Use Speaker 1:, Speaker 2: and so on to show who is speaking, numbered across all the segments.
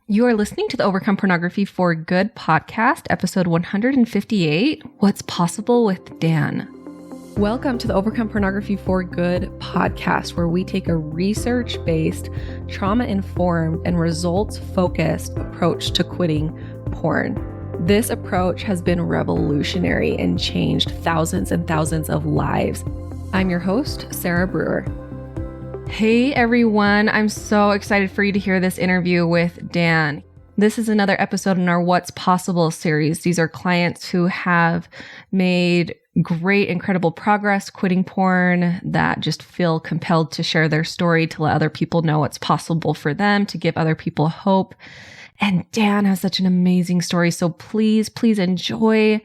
Speaker 1: You are listening to the Overcome Pornography for Good podcast, episode 158, What's Possible with Dan. Welcome to the Overcome Pornography for Good podcast, where we take a research-based, trauma-informed, and results-focused approach to quitting porn. This approach has been revolutionary and changed thousands and thousands of lives. I'm your host, Sarah Brewer. Hey everyone, I'm so excited for you to hear this interview with Dan. This is another episode in our What's Possible series. These are clients who have made great, incredible progress quitting porn that just feel compelled to share their story, to let other people know what's possible for them, to give other people hope. And Dan has such an amazing story. So please enjoy.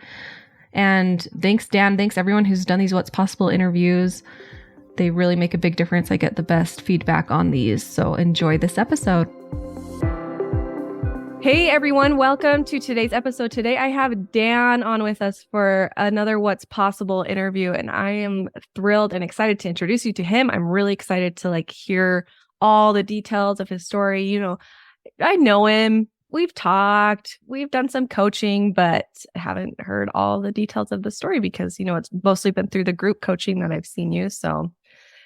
Speaker 1: And thanks, Dan. Thanks everyone who's done these What's Possible interviews. They really make a big difference. I get the best feedback on these. So enjoy this episode. Hey everyone, welcome to today's episode. Today I have Dan on with us for another What's Possible interview, and I am thrilled and excited to introduce you to him. I'm really excited to hear all the details of his story. You know, I know him. We've talked, we've done some coaching, but I haven't heard all the details of the story because, it's mostly been through the group coaching that I've seen you. So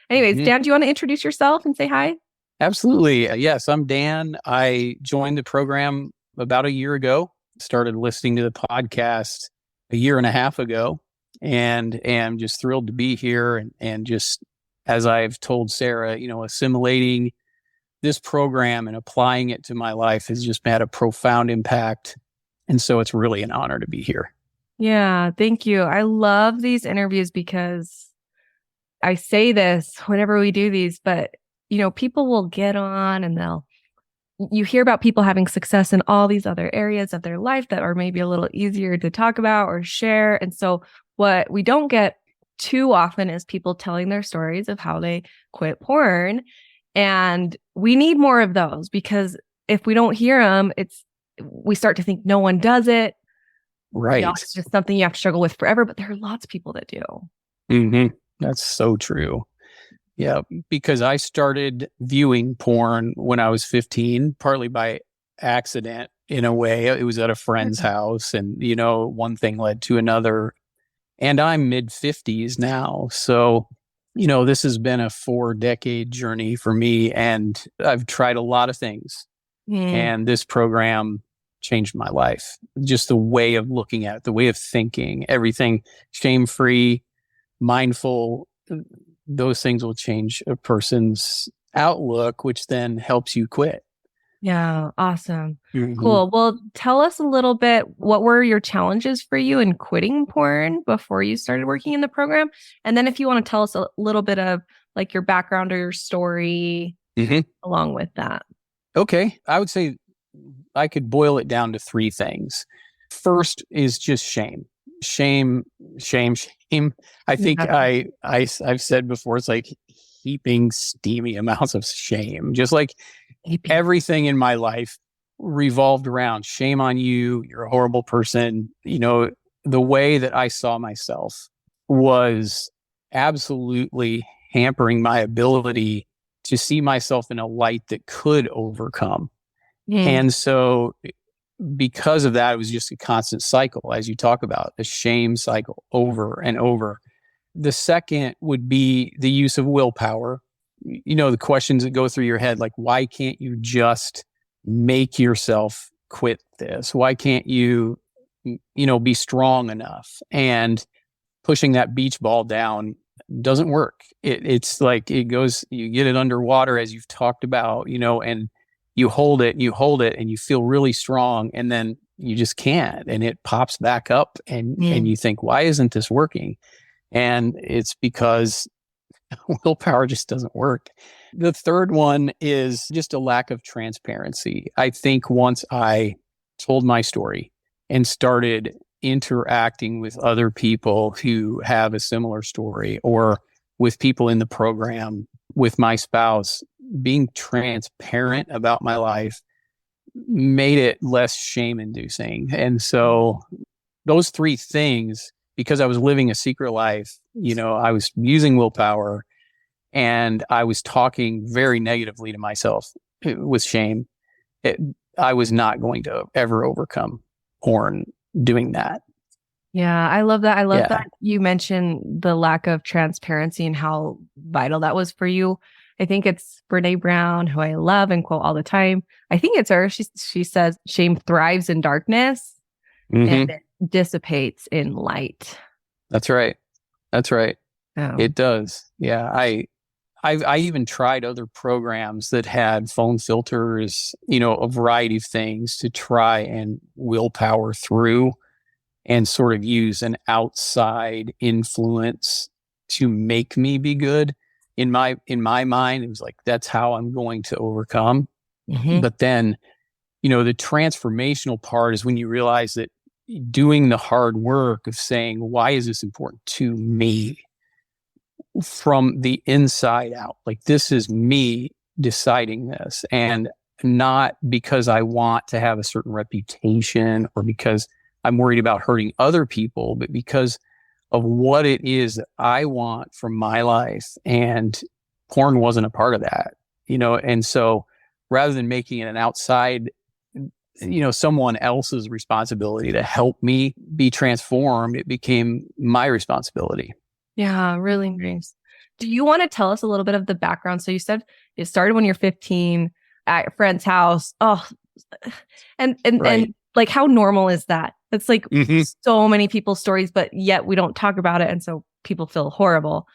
Speaker 1: anyways, Dan, do you want to introduce yourself and say hi?
Speaker 2: Absolutely. Yes, I'm Dan. I joined the program about a year ago, started listening to the podcast a year and a half ago, and am just thrilled to be here. And just as I've told Sarah, assimilating this program and applying it to my life has just had a profound impact. And so it's really an honor to be here.
Speaker 1: Yeah, thank you. I love these interviews because I say this whenever we do these, but people will get on and you hear about people having success in all these other areas of their life that are maybe a little easier to talk about or share. And so what we don't get too often is people telling their stories of how they quit porn. And we need more of those, because if we don't hear them, we start to think no one does it.
Speaker 2: Right.
Speaker 1: It's just something you have to struggle with forever, but there are lots of people that do.
Speaker 2: Mm-hmm. That's so true. Yeah, because I started viewing porn when I was 15, partly by accident in a way. It was at a friend's house, and, one thing led to another. And I'm mid-50s now. So, this has been a 4-decade journey for me, and I've tried a lot of things. And this program changed my life. Just the way of looking at it, the way of thinking, everything shame-free, mindful. Those things will change a person's outlook, which then helps you quit.
Speaker 1: Yeah. Awesome.
Speaker 2: Mm-hmm.
Speaker 1: Cool. Well, tell us a little bit, what were your challenges for you in quitting porn before you started working in the program? And then if you want to tell us a little bit of your background or your story along with that.
Speaker 2: Okay. I would say I could boil it down to 3 things. First is just shame. Shame. I think I've said before, it's like heaping steamy amounts of shame. Just like everything in my life revolved around shame on you. You're a horrible person. The way that I saw myself was absolutely hampering my ability to see myself in a light that could overcome. And so because of that, it was just a constant cycle, as you talk about, a shame cycle over and over. The second would be the use of willpower. The questions that go through your head, like, why can't you just make yourself quit this? Why can't you, be strong enough? And pushing that beach ball down doesn't work. It's like it goes, you get it underwater, as you've talked about, and you hold it, and you feel really strong, and then you just can't, and it pops back up, and you think, why isn't this working? And it's because willpower just doesn't work. The third one is just a lack of transparency. I think once I told my story and started interacting with other people who have a similar story, or with people in the program, with my spouse, being transparent about my life made it less shame-inducing. And so those 3 things, because I was living a secret life, I was using willpower, and I was talking very negatively to myself with shame. I was not going to ever overcome porn doing that.
Speaker 1: Yeah, I love that. I love
Speaker 2: Yeah.
Speaker 1: that you mentioned the lack of transparency and how vital that was for you. I think it's Brene Brown, who I love and quote all the time. I think it's her. She says, shame thrives in darkness and it dissipates in light.
Speaker 2: That's right. That's right.
Speaker 1: Oh.
Speaker 2: It does. Yeah. I even tried other programs that had phone filters, a variety of things to try and willpower through and sort of use an outside influence to make me be good. In my mind, it was like, that's how I'm going to overcome.
Speaker 1: Mm-hmm.
Speaker 2: But then, the transformational part is when you realize that doing the hard work of saying, why is this important to me from the inside out? Like, this is me deciding this, and not because I want to have a certain reputation or because I'm worried about hurting other people, but because of what it is that I want from my life. And porn wasn't a part of that, and so rather than making it an outside, someone else's responsibility to help me be transformed, it became my responsibility.
Speaker 1: Yeah, really nice. Do you want to tell us a little bit of the background? So you said it started when you're 15 at a friend's house. Oh, and like, how normal is that? It's like so many people's stories, but yet we don't talk about it. And so people feel horrible.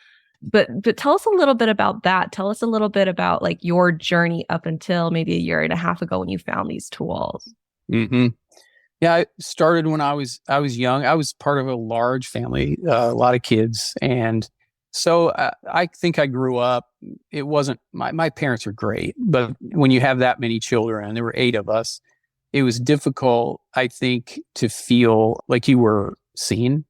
Speaker 1: But tell us a little bit about that. Tell us a little bit about like your journey up until maybe a year and a half ago when you found these tools.
Speaker 2: Yeah, I started when I was young. I was part of a large family, a lot of kids. And so I think I grew up, it wasn't, my parents are great, but when you have that many children, and there were 8 of us, it was difficult, I think, to feel like you were seen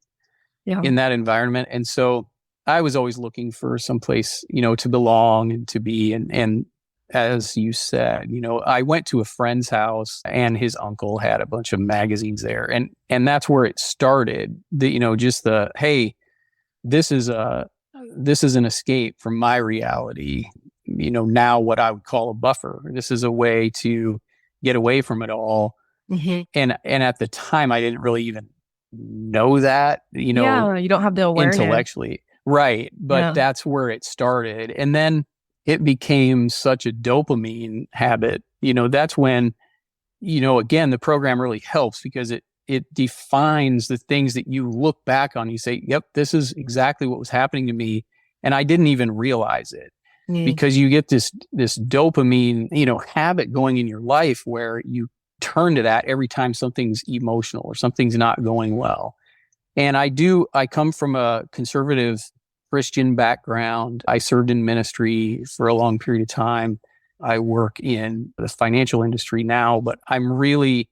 Speaker 2: in that environment. And so I was always looking for some place, to belong and to be. And as you said, I went to a friend's house and his uncle had a bunch of magazines there. And that's where it started. Hey, this is an escape from my reality. Now what I would call a buffer. This is a way to get away from it all. And at the time I didn't really even know that,
Speaker 1: you don't have the awareness
Speaker 2: intellectually. Right. But that's where it started. And then it became such a dopamine habit. That's when, again, the program really helps because it defines the things that you look back on. You say, yep, this is exactly what was happening to me. And I didn't even realize it because you get this dopamine, habit going in your life where you turn to that every time something's emotional or something's not going well. And I come from a conservative Christian background. I served in ministry for a long period of time. I work in the financial industry now, but I'm really,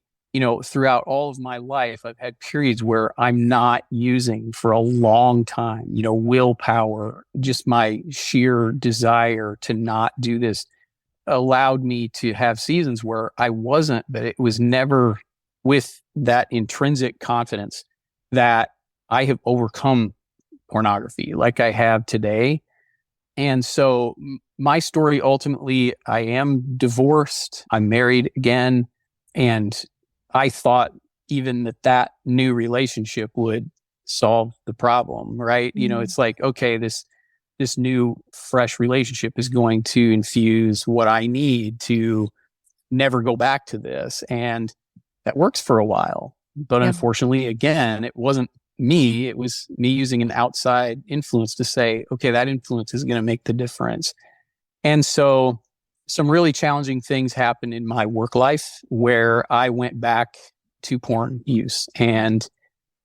Speaker 2: throughout all of my life, I've had periods where I'm not using for a long time, willpower, just my sheer desire to not do this allowed me to have seasons where I wasn't, but it was never with that intrinsic confidence that I have overcome pornography like I have today. And so my story, ultimately, I am divorced. I'm married again. And I thought even that new relationship would solve the problem, right? It's like, okay, this new fresh relationship is going to infuse what I need to never go back to this. And that works for a while. But unfortunately, again, it wasn't me. It was me using an outside influence to say, okay, that influence is going to make the difference. And so some really challenging things happened in my work life where I went back to porn use and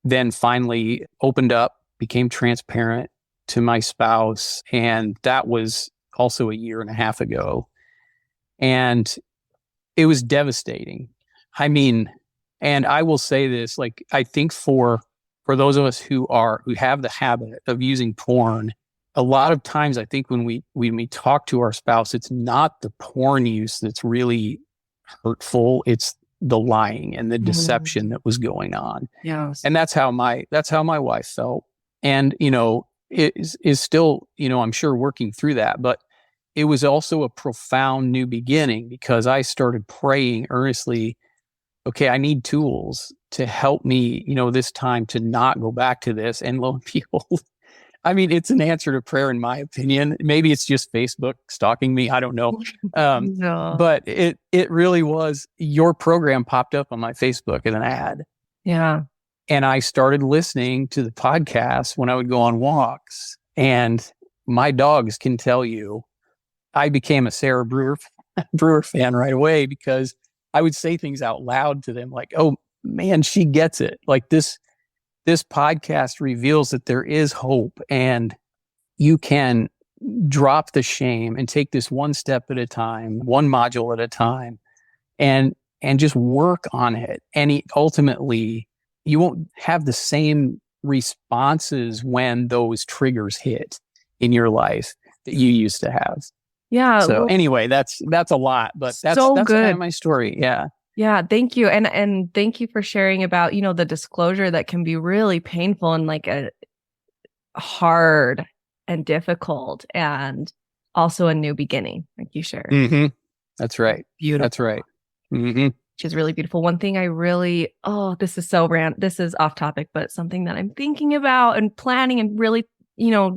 Speaker 2: then finally opened up, became transparent to my spouse. And that was also a year and a half ago. And it was devastating. I mean, and I will say this, like, I think for those of us who have the habit of using porn, a lot of times I think when we talk to our spouse, it's not the porn use that's really hurtful. It's the lying and the deception that was going on.
Speaker 1: Yes.
Speaker 2: And that's how my wife felt. And, it is still, I'm sure working through that. But it was also a profound new beginning because I started praying earnestly, okay, I need tools to help me, this time to not go back to this. And lo and behold, I mean, it's an answer to prayer, in my opinion. Maybe it's just Facebook stalking me. I don't know.
Speaker 1: No.
Speaker 2: But it really was. Your program popped up on my Facebook as an ad.
Speaker 1: Yeah.
Speaker 2: And I started listening to the podcast when I would go on walks. And my dogs can tell you, I became a Sarah Brewer fan right away because I would say things out loud to them like, oh man, she gets it. Like this podcast reveals that there is hope and you can drop the shame and take this one step at a time, one module at a time, and just work on it. And ultimately, you won't have the same responses when those triggers hit in your life that you used to have.
Speaker 1: Yeah.
Speaker 2: So
Speaker 1: well,
Speaker 2: anyway, that's a lot, but that's
Speaker 1: good.
Speaker 2: Kind of my story. Yeah.
Speaker 1: Yeah. Thank you. And thank you for sharing about, the disclosure that can be really painful and like a hard and difficult and also a new beginning, like you shared.
Speaker 2: Mm-hmm. That's right.
Speaker 1: Beautiful.
Speaker 2: That's right. Mm-hmm.
Speaker 1: Which is really beautiful. One thing I really, this is this is off topic, but something that I'm thinking about and planning and really,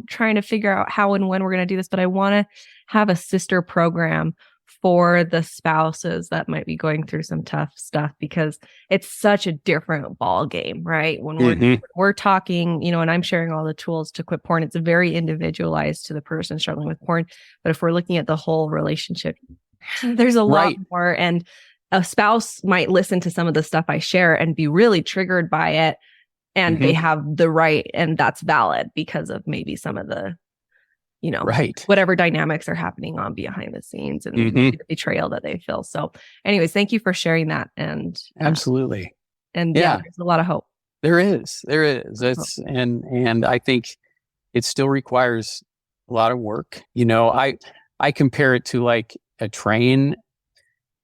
Speaker 1: trying to figure out how and when we're going to do this, but I want to have a sister program for the spouses that might be going through some tough stuff because it's such a different ball game, right? When we're talking, and I'm sharing all the tools to quit porn, it's very individualized to the person struggling with porn. But if we're looking at the whole relationship, there's a lot more. And a spouse might listen to some of the stuff I share and be really triggered by it. And they have the right, and that's valid because of maybe some of the, whatever dynamics are happening on behind the scenes and the betrayal that they feel. So anyways, thank you for sharing that. And
Speaker 2: absolutely.
Speaker 1: And there's a lot of hope.
Speaker 2: There is. It's, and I think it still requires a lot of work. I compare it to like a train.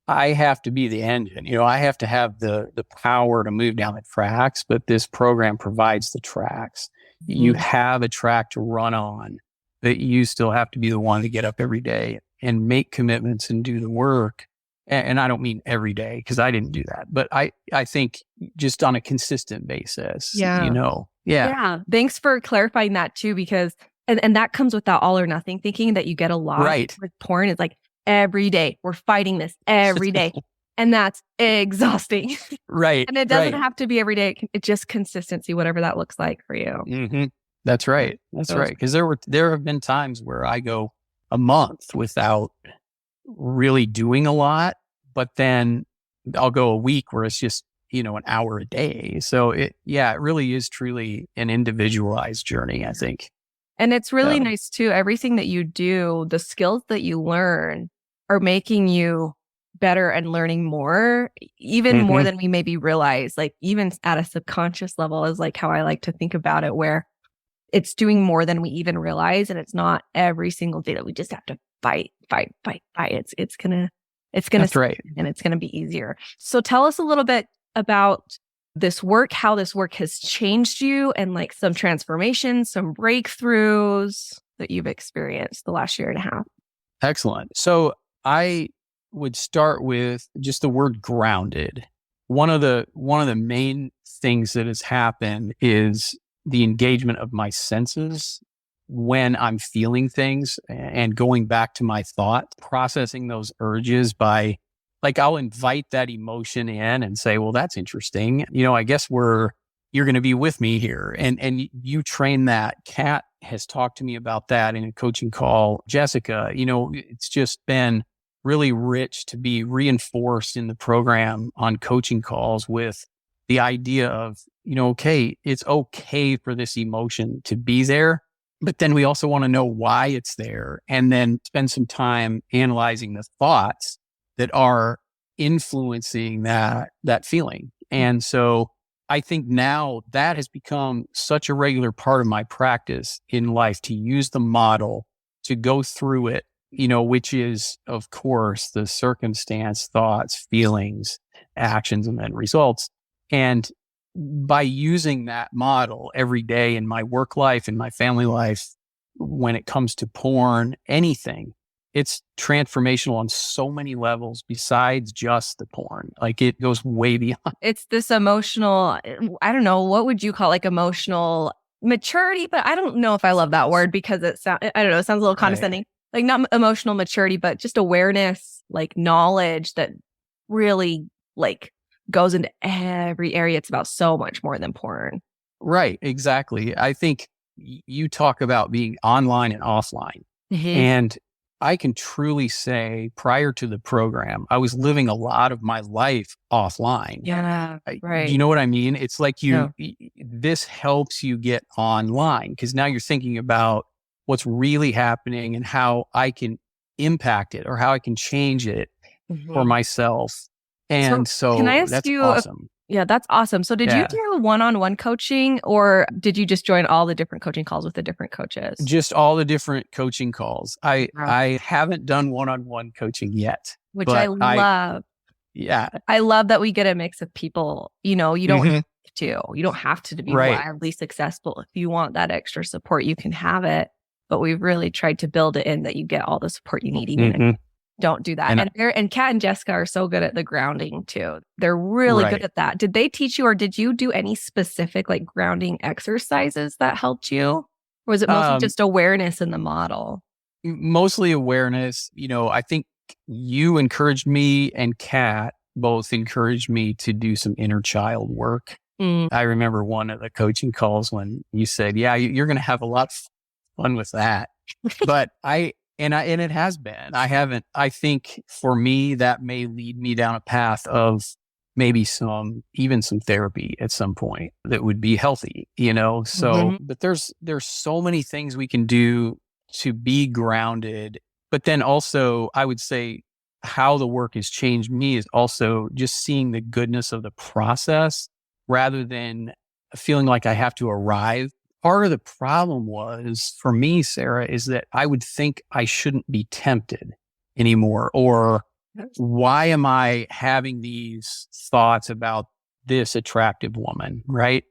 Speaker 2: I have to be the engine. I have to have the power to move down the tracks, but this program provides the tracks. You have a track to run on, but you still have to be the one to get up every day and make commitments and do the work. And I don't mean every day because I didn't do that, but I think just on a consistent basis, Yeah.
Speaker 1: Thanks for clarifying that too, because, and that comes with that all or nothing thinking that you get a lot with porn. It's like, every day we're fighting this every day. And that's exhausting.
Speaker 2: Right.
Speaker 1: And it doesn't have to be every day. It's just consistency, whatever that looks like for you.
Speaker 2: Mm-hmm. That's right. That's right. Because there have been times where I go a month without really doing a lot, but then I'll go a week where it's just, an hour a day. So it really is truly an individualized journey, I think.
Speaker 1: And it's really nice too. Everything that you do, the skills that you learn are making you better and learning more, even more than we maybe realize, like even at a subconscious level is like how I like to think about it, where it's doing more than we even realize. And it's not every single day that we just have to fight. It's gonna,
Speaker 2: That's right.
Speaker 1: And it's gonna be easier. So tell us a little bit about this work, how this work has changed you and like some transformations, some breakthroughs that you've experienced the last year and a half.
Speaker 2: Excellent. So I would start with just the word grounded. One of the main things that has happened is the engagement of my senses when I'm feeling things and going back to my thought, processing those urges by, like, I'll invite that emotion in and say, well, that's interesting. I guess you're going to be with me here. And you train that. Kat has talked to me about that in a coaching call. Jessica, it's just been really rich to be reinforced in the program on coaching calls with the idea of, okay, it's okay for this emotion to be there, but then we also want to know why it's there and then spend some time analyzing the thoughts that are influencing that feeling. And so I think now that has become such a regular part of my practice in life to use the model to go through it, which is, of course, the circumstance, thoughts, feelings, actions, and then results. And by using that model every day in my work life, in my family life, when it comes to porn, anything, it's transformational on so many levels besides just the porn. Like it goes way beyond.
Speaker 1: It's this emotional, I don't know, what would you call like emotional maturity? But I don't know if I love that word because it sounds, I don't know, it sounds a little condescending. Like not emotional maturity, but just awareness, like knowledge that really like goes into every area. It's about so much more than porn.
Speaker 2: Right. Exactly. I think you talk about being online and offline.
Speaker 1: Mm-hmm.
Speaker 2: And I can truly say prior to the program, I was living a lot of my life offline.
Speaker 1: Yeah. Right.
Speaker 2: Do you know what I mean? It's like this helps you get online because now you're thinking about what's really happening and how I can impact it or how I can change it for myself. And so
Speaker 1: can I ask
Speaker 2: that's
Speaker 1: you
Speaker 2: awesome.
Speaker 1: Yeah, that's awesome. So did you do one-on-one coaching or did you just join all the different coaching calls with the different coaches?
Speaker 2: Just all the different coaching calls. I haven't done one-on-one coaching yet.
Speaker 1: Which I love. I love that we get a mix of people. You know, you don't have to be wildly successful. If you want that extra support, you can have it. But we've really tried to build it in that you get all the support you need even if don't do that. And Kat and Jessica are so good at the grounding too. They're really good at that. Did they teach you or did you do any specific like grounding exercises that helped you? Or was it mostly just awareness in the model?
Speaker 2: Mostly awareness. You know, I think you encouraged me and Kat both encouraged me to do some inner child work. I remember one of the coaching calls when you said, yeah, you're going to have a lot of fun with that. But And it has been. I think for me, that may lead me down a path of maybe some therapy at some point that would be healthy, you know? So, but there's so many things we can do to be grounded. But then also I would say how the work has changed me is also just seeing the goodness of the process rather than feeling like I have to arrive. Part of the problem was for me, Sarah, is that I would think I shouldn't be tempted anymore. Or why am I having these thoughts about this attractive woman, right?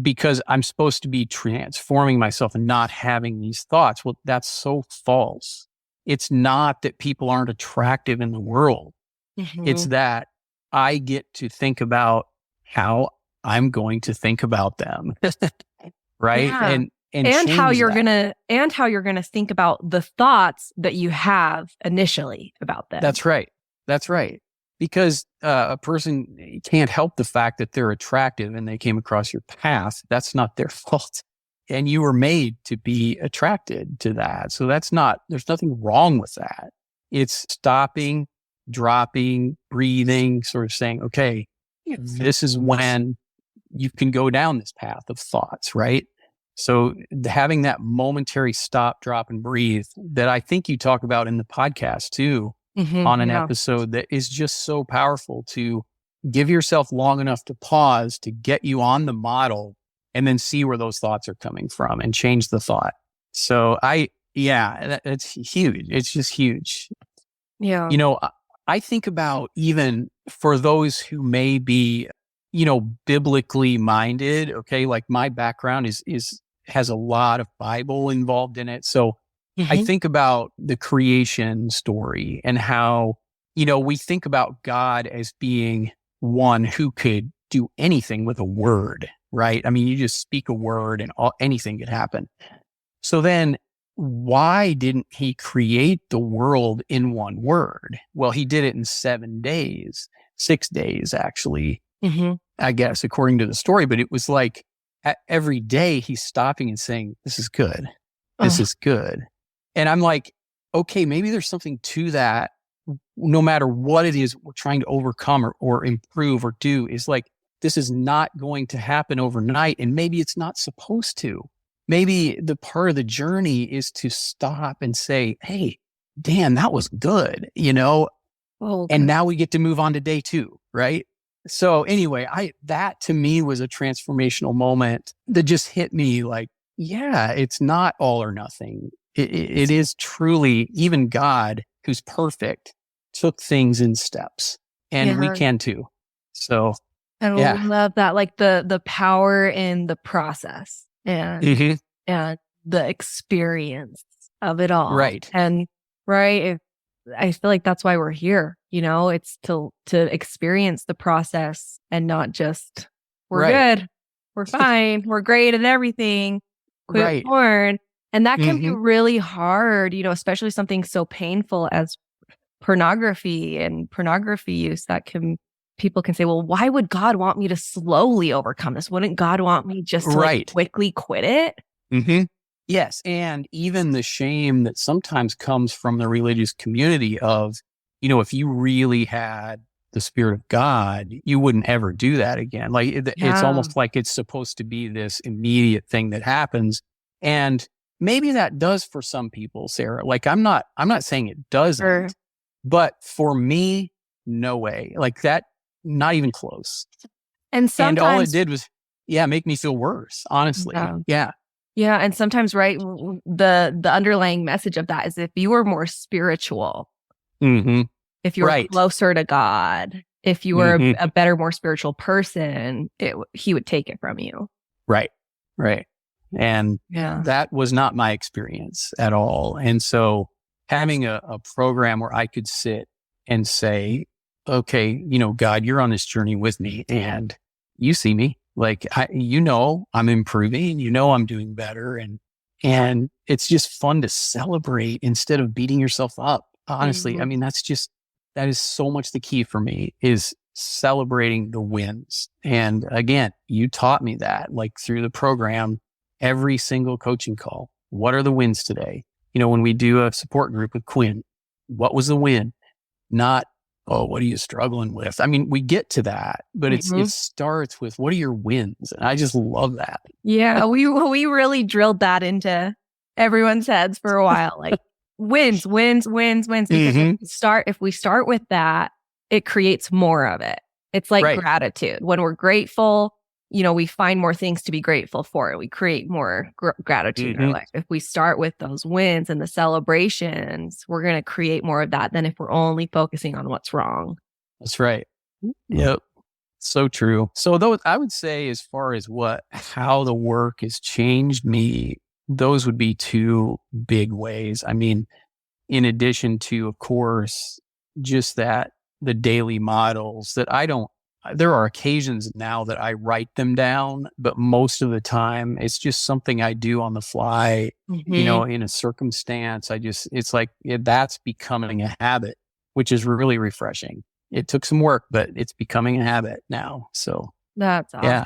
Speaker 2: Because I'm supposed to be transforming myself and not having these thoughts. Well, that's so false. It's not that people aren't attractive in the world. It's that I get to think about how I'm going to think about them. Right.
Speaker 1: Yeah. And how you're going to think about the thoughts that you have initially about them.
Speaker 2: That's right. Because a person can't help the fact that they're attractive and they came across your path. That's not their fault. And you were made to be attracted to that. So there's nothing wrong with that. It's stopping, dropping, breathing, sort of saying, okay, this is when you can go down this path of thoughts, right? So having that momentary stop, drop, and breathe that I think you talk about in the podcast too, on an episode that is just so powerful to give yourself long enough to pause to get you on the model and then see where those thoughts are coming from and change the thought. So it's huge. It's just huge.
Speaker 1: Yeah.
Speaker 2: You know, I think about even for those who may be, you know, biblically minded. Okay. Like my background has a lot of Bible involved in it. So I think about the creation story and how, you know, we think about God as being one who could do anything with a word, right? I mean, you just speak a word and anything could happen. So then why didn't he create the world in one word? Well, he did it in 7 days, 6 days, actually, I guess, according to the story. But it was like every day he's stopping and saying, this is good. This is good. And I'm like, okay, maybe there's something to that. No matter what it is we're trying to overcome or improve or do, is like, this is not going to happen overnight. And maybe it's not supposed to. Maybe the part of the journey is to stop and say, hey, Dan, that was good, you know? And now we get to move on to day 2, right? So anyway, that to me was a transformational moment that just hit me like, yeah, it's not all or nothing. It is truly, even God, who's perfect, took things in steps, and we can too. So,
Speaker 1: and I love that, like the power in the process and and the experience of it all,
Speaker 2: right?
Speaker 1: And Right. I feel like that's why we're here. It's to experience the process and not just, we're
Speaker 2: Right.
Speaker 1: good, we're fine, we're great at everything, quit
Speaker 2: Right.
Speaker 1: porn. And that can be
Speaker 2: Mm-hmm.
Speaker 1: really hard, especially something so painful as pornography and pornography use people can say, well, why would God want me to slowly overcome this? Wouldn't God want me just to
Speaker 2: Right.
Speaker 1: quickly quit it?
Speaker 2: Mm-hmm. Yes. And even the shame that sometimes comes from the religious community of, if you really had the Spirit of God, you wouldn't ever do that again. Like it's
Speaker 1: Yeah.
Speaker 2: almost like it's supposed to be this immediate thing that happens. And maybe that does for some people, Sarah. Like I'm not saying it doesn't,
Speaker 1: Sure.
Speaker 2: but for me, no way. Like that, not even close.
Speaker 1: And
Speaker 2: And all it
Speaker 1: sometimes,
Speaker 2: did was, make me feel worse, honestly.
Speaker 1: yeah. Yeah. And sometimes, right, the underlying message of that is if you were more spiritual,
Speaker 2: Mm-hmm.
Speaker 1: if you were
Speaker 2: Right.
Speaker 1: closer to God, if you were
Speaker 2: Mm-hmm.
Speaker 1: a better, more spiritual person, he would take it from you.
Speaker 2: Right. Right. And
Speaker 1: Yeah.
Speaker 2: that was not my experience at all. And so having a program where I could sit and say, okay, God, you're on this journey with me and you see me. Like, I'm improving, I'm doing better. And it's just fun to celebrate instead of beating yourself up. Honestly, I mean, that is so much the key for me is celebrating the wins. And again, you taught me that like through the program, every single coaching call. What are the wins today? When we do a support group with Quinn, what was the win? Not, oh, what are you struggling with? I mean, we get to that, but it starts with what are your wins? And I just love that.
Speaker 1: Yeah, we really drilled that into everyone's heads for a while. Like wins. Because if we start with that, it creates more of it. It's like gratitude. When we're grateful, we find more things to be grateful for. We create more gratitude in our life. If we start with those wins and the celebrations, we're going to create more of that than if we're only focusing on what's wrong.
Speaker 2: That's right. Yep. So true. So those, I would say, as far as how the work has changed me, those would be two big ways. I mean, in addition to, of course, just that the daily models that there are occasions now that I write them down, but most of the time it's just something I do on the fly, in a circumstance. It's like, that's becoming a habit, which is really refreshing. It took some work, but it's becoming a habit now. So
Speaker 1: that's awesome.
Speaker 2: Yeah.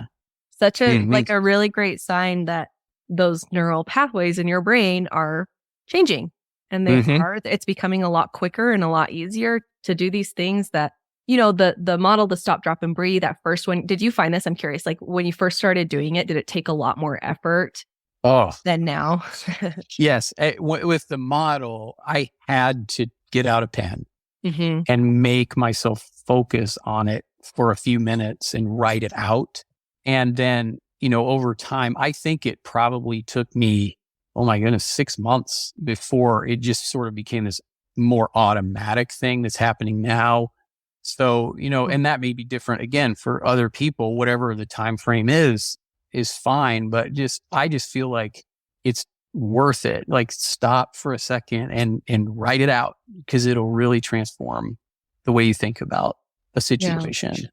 Speaker 1: Such a a really great sign that those neural pathways in your brain are changing, and it's becoming a lot quicker and a lot easier to do these things that, the model, the stop, drop, and breathe. That first one, did you find this? I'm curious. Like when you first started doing it, did it take a lot more effort than now?
Speaker 2: Yes. With the model, I had to get out a pen and make myself focus on it for a few minutes and write it out. And then, over time, I think it probably took me, oh my goodness, 6 months before it just sort of became this more automatic thing that's happening now. So, and that may be different again for other people, whatever the time frame is fine. But I just feel like it's worth it. Like stop for a second and write it out because it'll really transform the way you think about a situation.
Speaker 1: Yeah.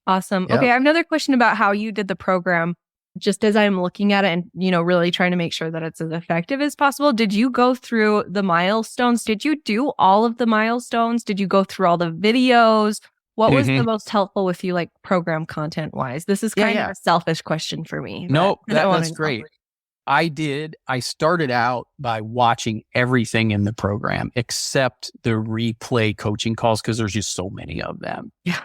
Speaker 1: Awesome.
Speaker 2: Yep.
Speaker 1: Okay. I have another question about how you did the program. Just as I'm looking at it and, really trying to make sure that it's as effective as possible. Did you go through the milestones? Did you do all of the milestones? Did you go through all the videos? What was the most helpful with you, like program content wise? This is kind of a selfish question for me.
Speaker 2: Nope, that's great. I started out by watching everything in the program except the replay coaching calls because there's just so many of them.
Speaker 1: Yeah.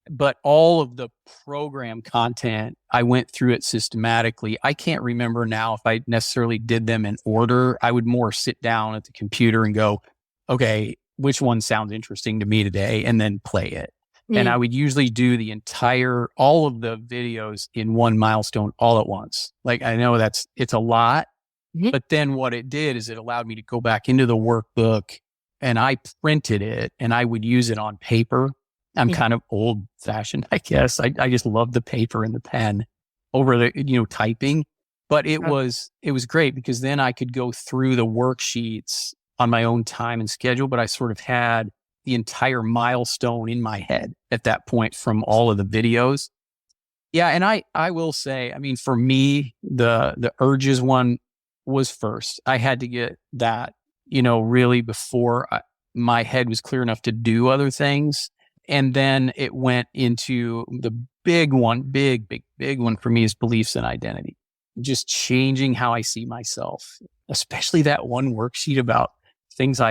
Speaker 2: But all of the program content, I went through it systematically. I can't remember now if I necessarily did them in order. I would more sit down at the computer and go, okay, which one sounds interesting to me today? And then play it. And I would usually do all of the videos in one milestone all at once. Like I know it's a lot, but then what it did is it allowed me to go back into the workbook and I printed it and I would use it on paper. I'm kind of old fashioned, I guess. I just love the paper and the pen over the, typing, but it was great because then I could go through the worksheets on my own time and schedule, but I sort of had the entire milestone in my head at that point from all of the videos. Yeah. And I will say, I mean, for me, the urges one was first. I had to get that, really before my head was clear enough to do other things. And then it went into the big one, big one for me is beliefs and identity. Just changing how I see myself, especially that one worksheet about things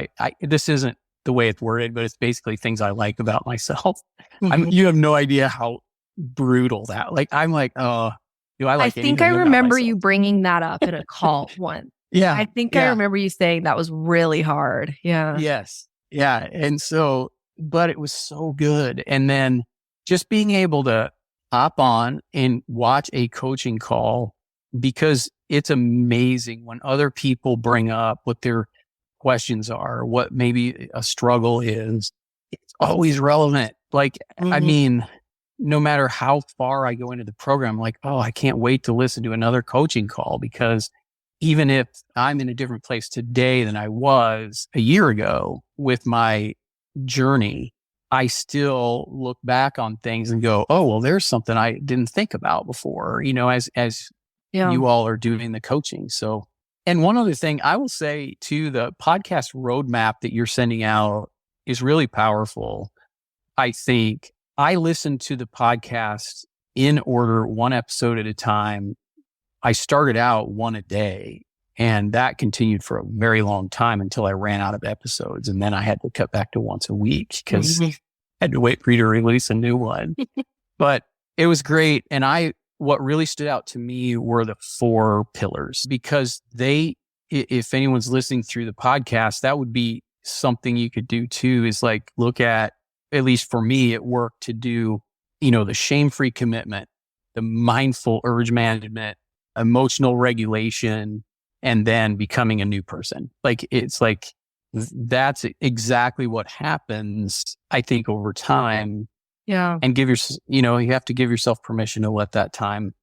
Speaker 2: this isn't the way it's worded, but it's basically things I like about myself. You have no idea how brutal that, I'm like, oh, do I like
Speaker 1: I think
Speaker 2: anything
Speaker 1: I
Speaker 2: about
Speaker 1: remember
Speaker 2: myself?
Speaker 1: you bringing that up in a call once.
Speaker 2: Yeah.
Speaker 1: I think I remember you saying that was really hard. Yeah.
Speaker 2: Yes. Yeah. And so, but it was so good. And then just being able to hop on and watch a coaching call, because it's amazing when other people bring up what their questions are, what maybe a struggle is. It's always relevant. I mean, no matter how far I go into the program, oh, I can't wait to listen to another coaching call, because even if I'm in a different place today than I was a year ago with my journey, I still look back on things and go, oh, well, there's something I didn't think about before, as you all are doing the coaching. So, and one other thing I will say too, the podcast roadmap that you're sending out is really powerful. I think I listen to the podcast in order, one episode at a time. I started out one a day, and that continued for a very long time until I ran out of episodes. And then I had to cut back to once a week because I had to wait for you to release a new one. But it was great. And what really stood out to me were the 4 pillars, because if anyone's listening through the podcast, that would be something you could do too, is look at least for me, it worked to do, the shame-free commitment, the mindful urge management, emotional regulation, and then becoming a new person. That's exactly what happens, I think, over time.
Speaker 1: Yeah.
Speaker 2: And you have to give yourself permission to let that time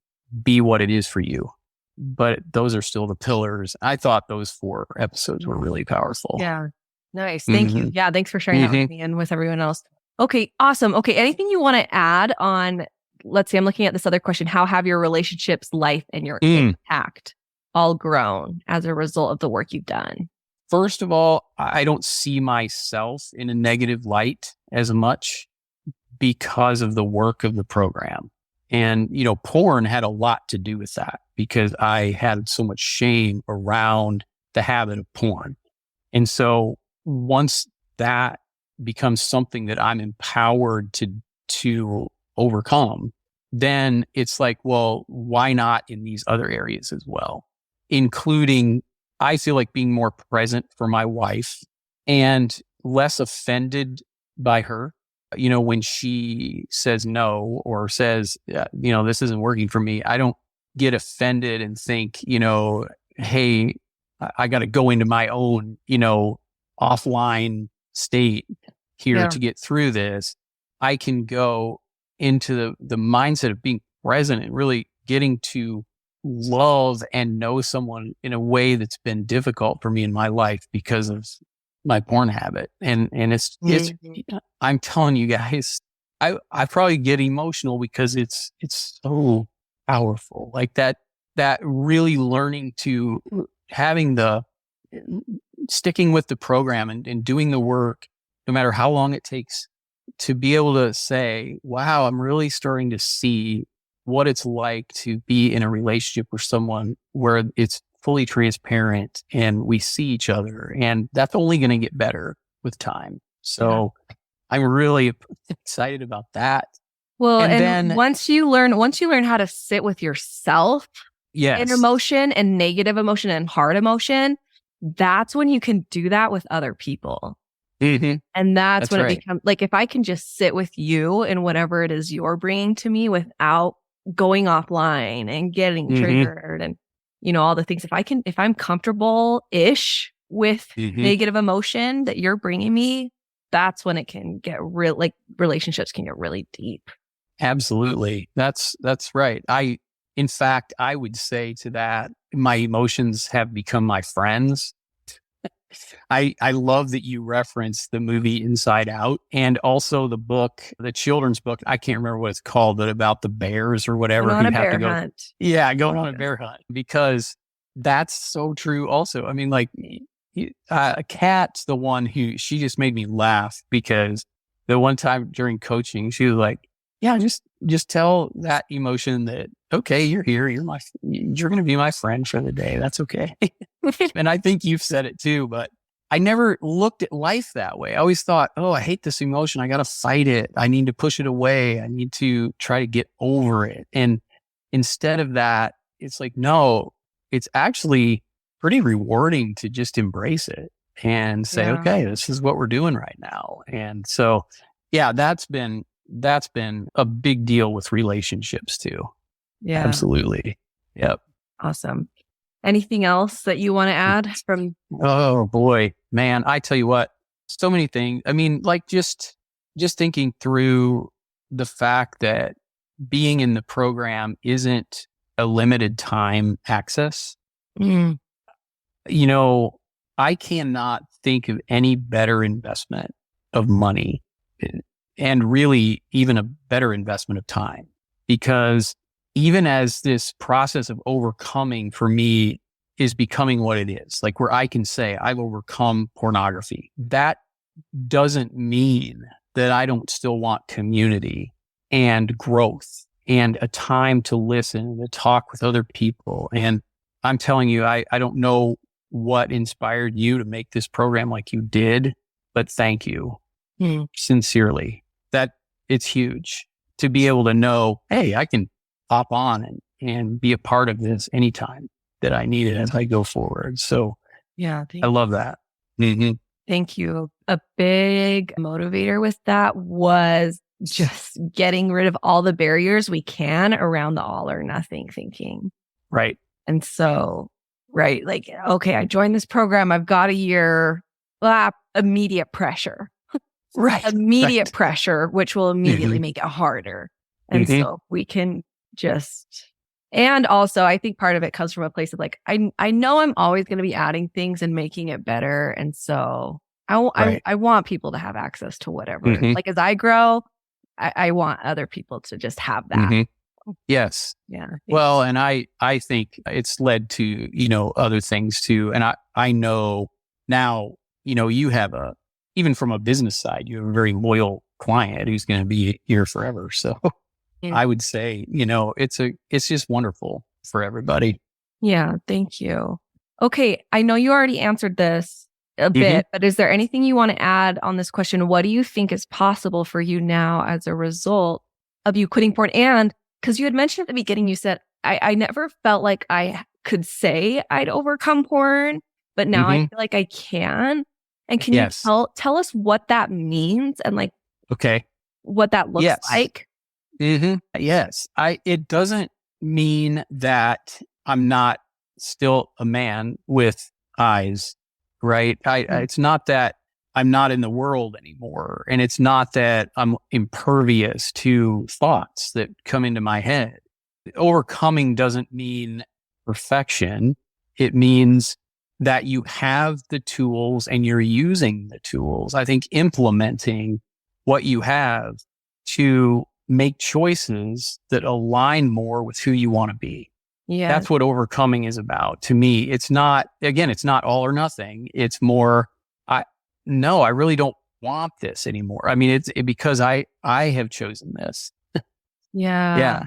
Speaker 2: be what it is for you. But those are still the pillars. I thought those 4 episodes were really powerful.
Speaker 1: Yeah. Nice. Thank you. Yeah. Thanks for sharing that with me and with everyone else. Okay. Awesome. Okay. Anything you want to add on? Let's see. I'm looking at this other question. How have your relationships, life, and your impact all grown as a result of the work you've done?
Speaker 2: First of all, I don't see myself in a negative light as much because of the work of the program. And, porn had a lot to do with that, because I had so much shame around the habit of porn. And so once that becomes something that I'm empowered to overcome, then it's well, why not in these other areas as well? Including, I feel like being more present for my wife and less offended by her. When she says no or says, this isn't working for me, I don't get offended and think, hey, I got to go into my own, offline state here to get through this. I can go into the mindset of being present and really getting to love and know someone in a way that's been difficult for me in my life because of my porn habit. And it's I'm telling you guys, I probably get emotional because it's so powerful. That really learning to having sticking with the program and doing the work, no matter how long it takes, to be able to say, wow, I'm really starting to see what it's like to be in a relationship with someone where it's fully transparent and we see each other, and that's only going to get better with time. So I'm really excited about that.
Speaker 1: Well, and then once you learn how to sit with yourself in emotion and negative emotion and hard emotion, that's when you can do that with other people. And that's when it becomes if I can just sit with you and whatever it is you're bringing to me without going offline and getting triggered and all the things. If I'm comfortable-ish with negative emotion that you're bringing me, that's when it can get real. Relationships can get really deep.
Speaker 2: Absolutely, that's right. In fact, I would say to that, my emotions have become my friends. I love that you referenced the movie Inside Out and also the book, the children's book. I can't remember what it's called, but about the bears or whatever
Speaker 1: Going on
Speaker 2: who
Speaker 1: a
Speaker 2: have
Speaker 1: bear
Speaker 2: to go.
Speaker 1: hunt.
Speaker 2: Yeah, going on a bear hunt, because that's so true. Also, I mean, like, Kat's the one who, she just made me laugh because the one time during coaching, she was like, "Yeah, just tell that emotion that, okay, you're here, you're going to be my friend for the day. That's okay." And I think you've said it too, but I never looked at life that way. I always thought, oh, I hate this emotion. I got to fight it. I need to push it away. I need to try to get over it. And instead of that, it's like, no, it's actually pretty rewarding to just embrace it and say, okay, this is what we're doing right now. And so, yeah, that's been a big deal with relationships too.
Speaker 1: Yeah.
Speaker 2: Absolutely. Yep.
Speaker 1: Awesome. Anything else that you want to add from?
Speaker 2: Oh boy, man, I tell you what, so many things. I mean, like just thinking through the fact that being in the program isn't a limited time access.
Speaker 1: Mm.
Speaker 2: You know, I cannot think of any better investment of money, and really even a better investment of time, because even as this process of overcoming for me is becoming what it is, like where I can say I've overcome pornography, that doesn't mean that I don't still want community and growth and a time to listen and to talk with other people. And I'm telling you, I don't know what inspired you to make this program like you did, but thank you sincerely. That it's huge to be able to know, hey, I can hop on and be a part of this anytime that I need it as I go forward. So
Speaker 1: yeah,
Speaker 2: I love that. Mm-hmm.
Speaker 1: Thank you. A big motivator with that was just getting rid of all the barriers we can around the all or nothing thinking.
Speaker 2: Right.
Speaker 1: And so, right, like, okay, I joined this program. I've got a year, immediate pressure.
Speaker 2: Right.
Speaker 1: Immediate pressure, which will immediately make it harder. And so we can just, and also I think part of it comes from a place of like, I know I'm always going to be adding things and making it better. And so I want people to have access to whatever. Like as I grow, I want other people to just have that.
Speaker 2: Yes.
Speaker 1: Yeah.
Speaker 2: Well, and I think it's led to, you know, other things too. And I know now, you know, you have even from a business side, you have a very loyal client who's going to be here forever. So I would say, you know, it's just wonderful for everybody.
Speaker 1: Yeah. Thank you. Okay. I know you already answered this a bit, but is there anything you want to add on this question? What do you think is possible for you now as a result of you quitting porn? And because you had mentioned at the beginning, you said, I never felt like I could say I'd overcome porn, but now I feel like I can. And can you tell us what that means and like, what that looks like?
Speaker 2: Yes. It doesn't mean that I'm not still a man with eyes, right? It's not that I'm not in the world anymore. And it's not that I'm impervious to thoughts that come into my head. Overcoming doesn't mean perfection. It means that you have the tools and you're using the tools. I think implementing what you have to make choices that align more with who you want to be. Yeah. That's what overcoming is about. To me, it's not all or nothing. It's more, I really don't want this anymore. I mean, it's because I have chosen this. Yeah.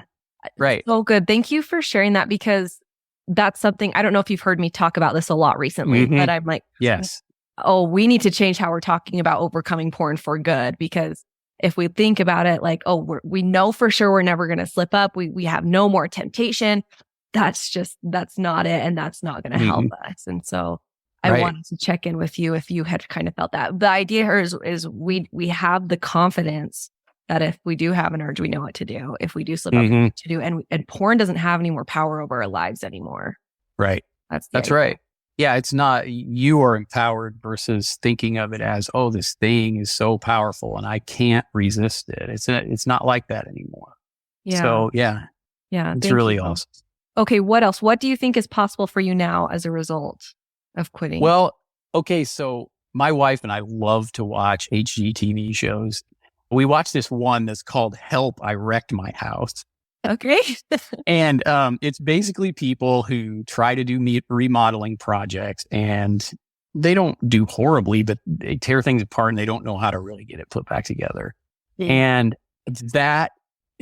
Speaker 2: Right.
Speaker 1: So good. Thank you for sharing that, because that's something, I don't know if you've heard me talk about this a lot recently, but I'm like,
Speaker 2: yes.
Speaker 1: Oh, we need to change how we're talking about overcoming porn for good, because if we think about it like, oh, we know for sure we're never going to slip up. We have no more temptation. That's not it. And that's not going to help us. And so I wanted to check in with you if you had kind of felt that. The idea here is we have the confidence that if we do have an urge, we know what to do. If we do slip up, we know what to do. And porn doesn't have any more power over our lives anymore.
Speaker 2: Right. That's right. Yeah, it's not, you are empowered versus thinking of it as, oh, this thing is so powerful and I can't resist it. It's not like that anymore. Yeah. So yeah, it's really awesome.
Speaker 1: Okay, what else? What do you think is possible for you now as a result of quitting?
Speaker 2: Well, Okay, so my wife and I love to watch HGTV shows. We watch this one that's called Help, I Wrecked My House.
Speaker 1: Okay.
Speaker 2: And it's basically people who try to do remodeling projects, and they don't do horribly, but they tear things apart and they don't know how to really get it put back together. And that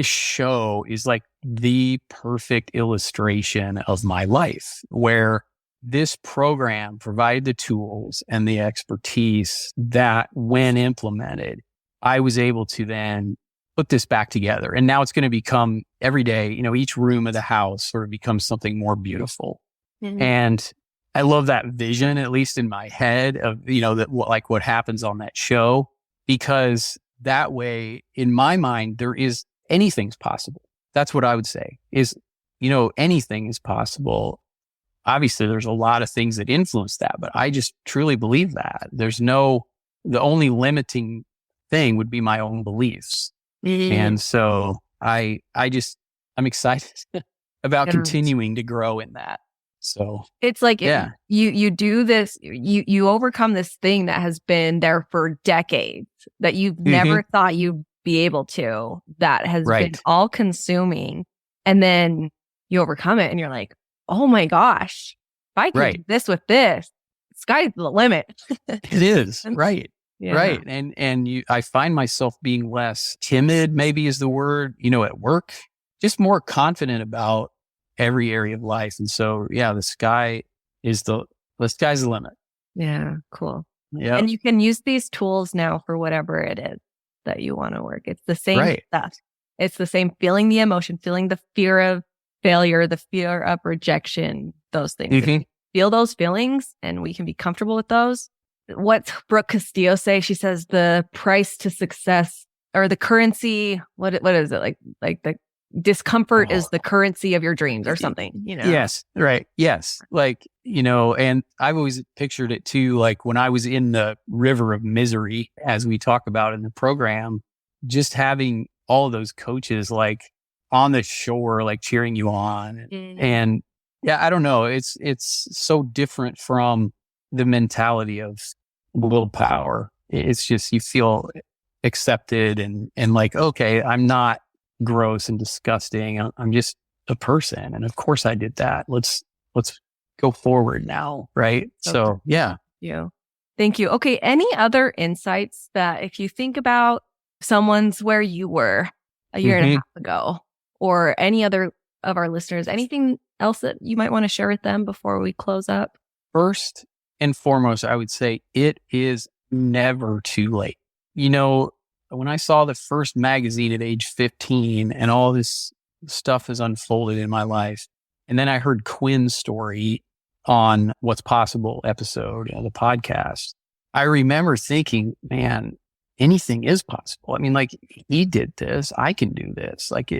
Speaker 2: show is like the perfect illustration of my life, where this program provided the tools and the expertise that, when implemented, I was able to then put this back together. And now it's going to become every day, each room of the house sort of becomes something more beautiful. And I love that vision, at least in my head, of, that like what happens on that show, because that way, in my mind, anything's possible. That's what I would say is, anything is possible. Obviously, there's a lot of things that influence that, but I just truly believe that the only limiting thing would be my own beliefs. And so I'm excited about continuing to grow in that. So
Speaker 1: it's like, you do this, you overcome this thing that has been there for decades that you've never thought you'd be able to, that has been all consuming. And then you overcome it and you're like, oh my gosh, if I can do this with this, sky's the limit.
Speaker 2: It is. Right. Yeah. Right. And I find myself being less timid, maybe is the word, at work, just more confident about every area of life. And so, the sky's the limit.
Speaker 1: Yeah. Cool.
Speaker 2: Yeah.
Speaker 1: And you can use these tools now for whatever it is that you want to work. It's the same stuff. It's the same, feeling the emotion, feeling the fear of failure, the fear of rejection, those things. Feel those feelings and we can be comfortable with those. What's Brooke Castillo say? She says the price to success, or the currency, what is it? Like the discomfort is the currency of your dreams or something,
Speaker 2: Yes. Right. Yes. Like, and I've always pictured it too, like when I was in the river of misery, as we talk about in the program, just having all of those coaches like on the shore, like cheering you on. And I don't know. It's so different from the mentality of willpower. It's just, you feel accepted and like, okay, I'm not gross and disgusting. I'm just a person. And of course I did that. Let's go forward now. Right. So yeah.
Speaker 1: Thank you. Okay. Any other insights that, if you think about someone's where you were a year and a half ago, or any other of our listeners, anything else that you might want to share with them before we close up?
Speaker 2: First and foremost, I would say it is never too late. When I saw the first magazine at age 15 and all this stuff has unfolded in my life, and then I heard Quinn's story on What's Possible episode of the podcast, I remember thinking, man, anything is possible. I mean, like, he did this, I can do this. Like,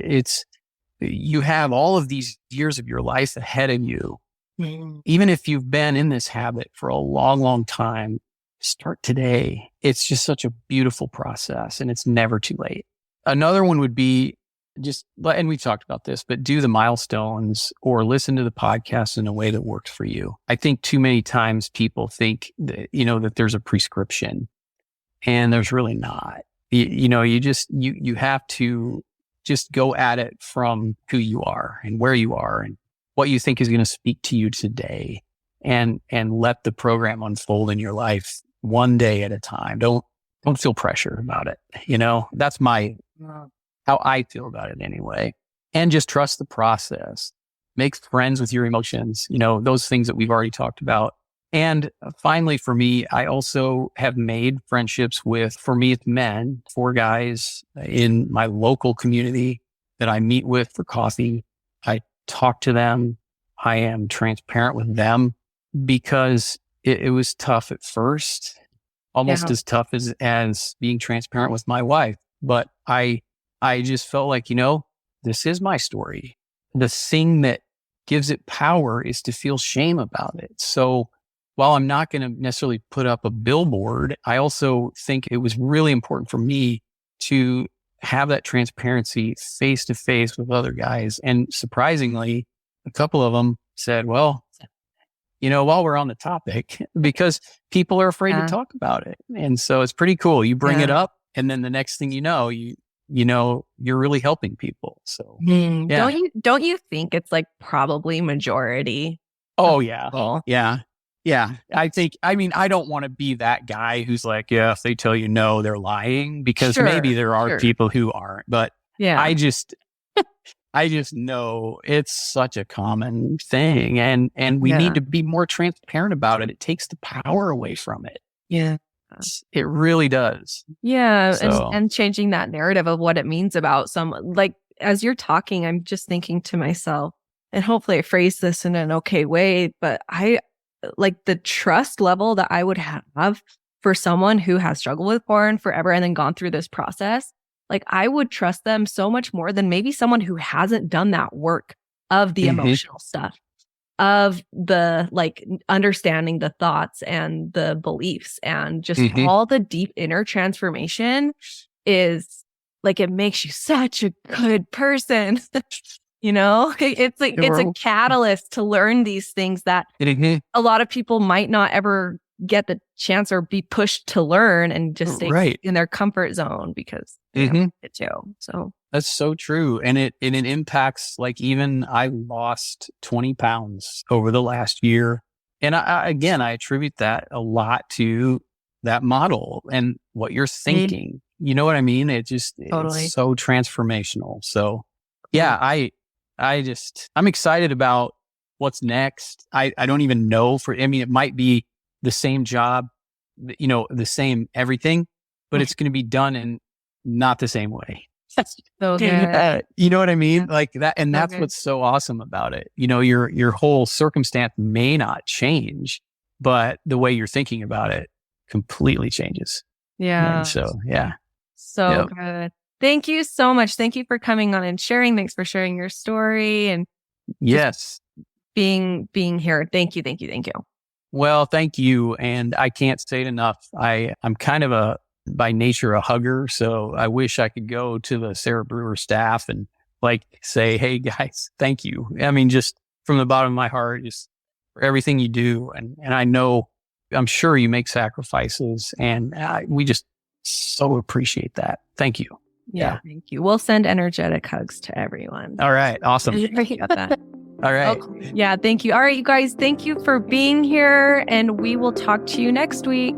Speaker 2: you have all of these years of your life ahead of you. Even if you've been in this habit for a long, long time, start today. It's just such a beautiful process and it's never too late. Another one would be just, and we've talked about this, but do the milestones or listen to the podcast in a way that works for you. I think too many times people think that, that there's a prescription, and there's really not. You have to just go at it from who you are and where you are and what you think is going to speak to you today, and let the program unfold in your life one day at a time. Don't feel pressure about it. That's how I feel about it anyway. And just trust the process. Make friends with your emotions, those things that we've already talked about. And finally, for me, I also have made friendships with, for me, it's men, 4 guys in my local community that I meet with for coffee. I talk to them. I am transparent with them, because it was tough at first, almost as tough as being transparent with my wife. But I just felt like, this is my story. The thing that gives it power is to feel shame about it. So while I'm not going to necessarily put up a billboard, I also think it was really important for me to have that transparency face to face with other guys. And surprisingly, a couple of them said, well, while we're on the topic, because people are afraid to talk about it. And so it's pretty cool. You bring it up, and then the next thing you know, you're really helping people. So
Speaker 1: don't you think it's like probably majority?
Speaker 2: Oh yeah. People? Yeah. Yeah. I don't want to be that guy who's like, yeah, if they tell you no, they're lying, because maybe there are people who aren't, but I just know it's such a common thing, and we need to be more transparent about it. It takes the power away from it.
Speaker 1: Yeah.
Speaker 2: It really does.
Speaker 1: Yeah. And changing that narrative of what it means about someone. Like, as you're talking, I'm just thinking to myself, and hopefully I phrase this in an okay way, but I like the trust level that I would have for someone who has struggled with porn forever and then gone through this process. Like, I would trust them so much more than maybe someone who hasn't done that work of the emotional stuff, of the like understanding the thoughts and the beliefs, and just all the deep inner transformation is like, it makes you such a good person. It's like, it's a catalyst to learn these things that a lot of people might not ever get the chance or be pushed to learn, and just stay in their comfort zone because it too. So
Speaker 2: that's so true. And it impacts, like, even I lost 20 pounds over the last year. And I attribute that a lot to that model and what you're thinking. You know what I mean? It's so transformational. So I'm excited about what's next. I don't even know it might be the same job, the same everything, but it's going to be done in not the same way.
Speaker 1: So good.
Speaker 2: You know what I mean? Like that. And that's what's so awesome about it. Your whole circumstance may not change, but the way you're thinking about it completely changes.
Speaker 1: Yeah.
Speaker 2: And so, yeah.
Speaker 1: So good. Thank you so much. Thank you for coming on and sharing. Thanks for sharing your story and being here. Thank you.
Speaker 2: Well, thank you. And I can't say it enough. I'm kind of by nature, a hugger. So I wish I could go to the Sarah Brewer staff and like say, hey guys, thank you. I mean, just from the bottom of my heart, just for everything you do. And I'm sure you make sacrifices, and we just so appreciate that. Thank you.
Speaker 1: Yeah. Thank you. We'll send energetic hugs to everyone.
Speaker 2: All right. Awesome.
Speaker 1: Got that.
Speaker 2: All right.
Speaker 1: Okay. Yeah. Thank you. All right, you guys. Thank you for being here, and we will talk to you next week.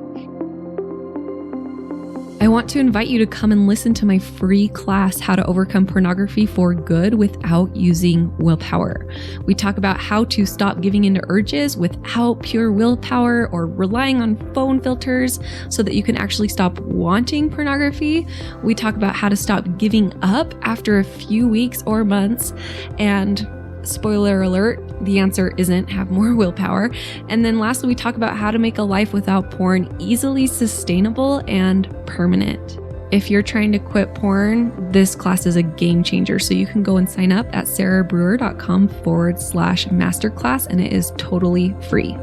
Speaker 1: I want to invite you to come and listen to my free class, How to Overcome Pornography for Good Without Using Willpower. We talk about how to stop giving into urges without pure willpower or relying on phone filters so that you can actually stop wanting pornography. We talk about how to stop giving up after a few weeks or months, and spoiler alert, the answer isn't have more willpower. And then lastly, we talk about how to make a life without porn easily sustainable and permanent. If you're trying to quit porn, this class is a game changer. So you can go and sign up at sarahbrewer.com/masterclass, and it is totally free.